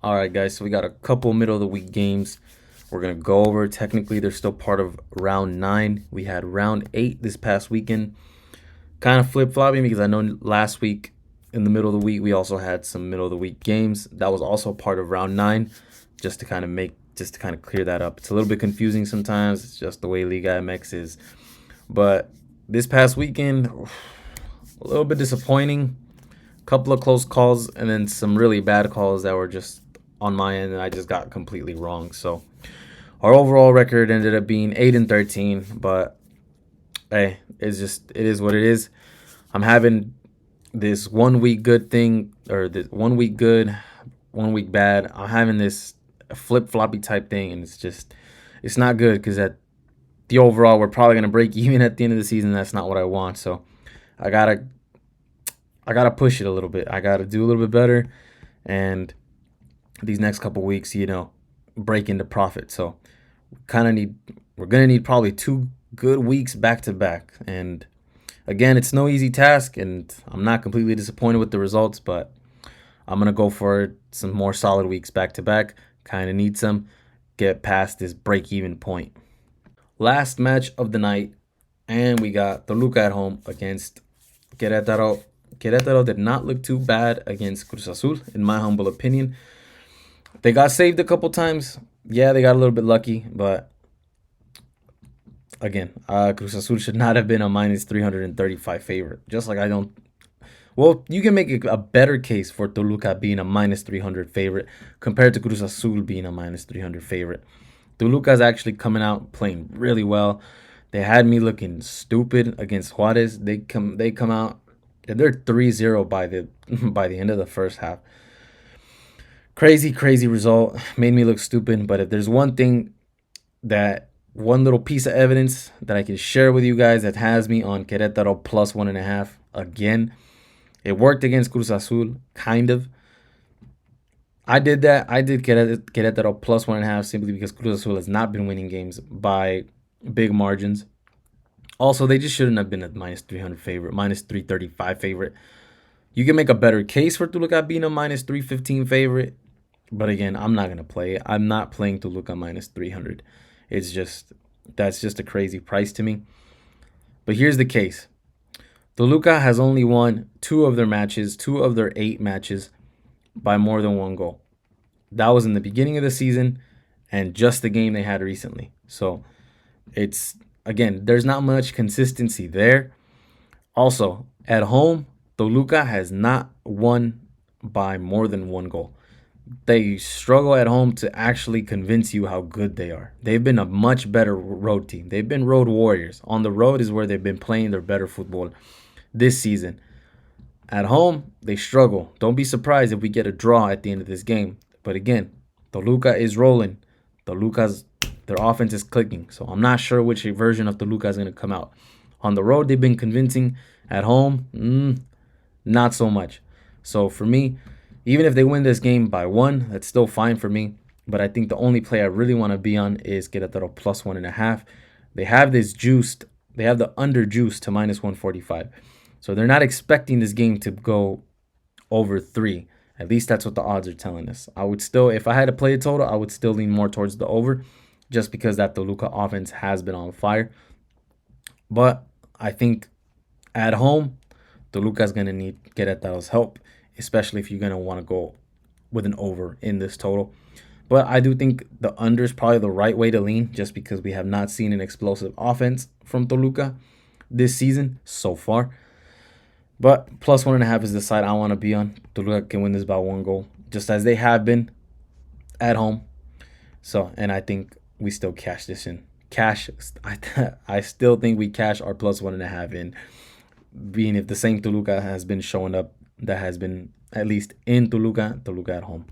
All right, guys. So we got a couple middle of the week games we're gonna go over. Technically, they're still part of round 9. We had round 8 this past weekend. Kind of flip flopping because I know last week in the middle of the week we also had some middle of the week games that was also part of round 9. Just to kind of clear that up. It's a little bit confusing sometimes. It's just the way Liga MX is. But this past weekend, a little bit disappointing. Couple of close calls and then some really bad calls that were just on my end and I just got completely wrong. So our overall record ended up being 8-13, but hey, it is what it is. I'm having this 1 week good thing, or this 1 week good, 1 week bad. I'm having this flip floppy type thing, and it's not good because at the overall we're probably gonna break even at the end of the season. That's not what I want. So I gotta I gotta push it a little bit. I gotta do a little bit better, and these next couple weeks, break into profit. So we're gonna need probably 2 good weeks back to back. And again, it's no easy task, and I'm not completely disappointed with the results, but I'm gonna go for some more solid weeks back to back. Kind of need some get past this break even point. Last match of the night, and we got Toluca at home against Queretaro. Queretaro did not look too bad against Cruz Azul, in my humble opinion. They got saved a couple times. Yeah, they got a little bit lucky, but again, Cruz Azul should not have been a minus 335 favorite. Just like I don't. Well, you can make a better case for Toluca being a minus 300 favorite compared to Cruz Azul being a minus 300 favorite. Toluca's actually coming out playing really well. They had me looking stupid against Juarez. They come out and they're 3-0 by the by the end of the first half. Crazy result. Made me look stupid, but if there's one little piece of evidence that I can share with you guys that has me on Querétaro plus 1.5 again. It worked against Cruz Azul, kind of. I did that. I did Querétaro plus 1.5 simply because Cruz Azul has not been winning games by big margins. Also, they just shouldn't have been a minus 300 favorite, minus 335 favorite. You can make a better case for Toluca being a minus 315 favorite. But again, I'm not going to play it. I'm not playing Toluca minus 300. That's just a crazy price to me. But here's the case. Toluca has only won 2 of their 8 matches by more than 1 goal. That was in the beginning of the season and just the game they had recently. So there's not much consistency there. Also, at home, Toluca has not won by more than 1 goal. They struggle at home to actually convince you how good they are. They've been a much better road team. They've been road warriors. On the road is where they've been playing their better football this season. At home, they struggle. Don't be surprised if we get a draw at the end of this game. But again, Toluca is rolling. Their offense is clicking. So I'm not sure which version of Toluca is going to come out. On the road, they've been convincing. At home, not so much. So for me, even if they win this game by 1, that's still fine for me. But I think the only play I really want to be on is Querétaro plus 1.5. They have the under juice to minus 145. So they're not expecting this game to go over 3. At least that's what the odds are telling us. I would still, if I had to play a total, I would still lean more towards the over just because that Toluca offense has been on fire. But I think at home, Toluca's going to need Querétaro's help, especially if you're going to want to go with an over in this total. But I do think the under is probably the right way to lean just because we have not seen an explosive offense from Toluca this season so far. But plus 1.5 is the side I want to be on. Toluca can win this by 1 goal, just as they have been at home. So, and I think we still cash this in. I still think we cash our plus 1.5 in, being if the same Toluca has been showing up, that has been at least in Toluca at home.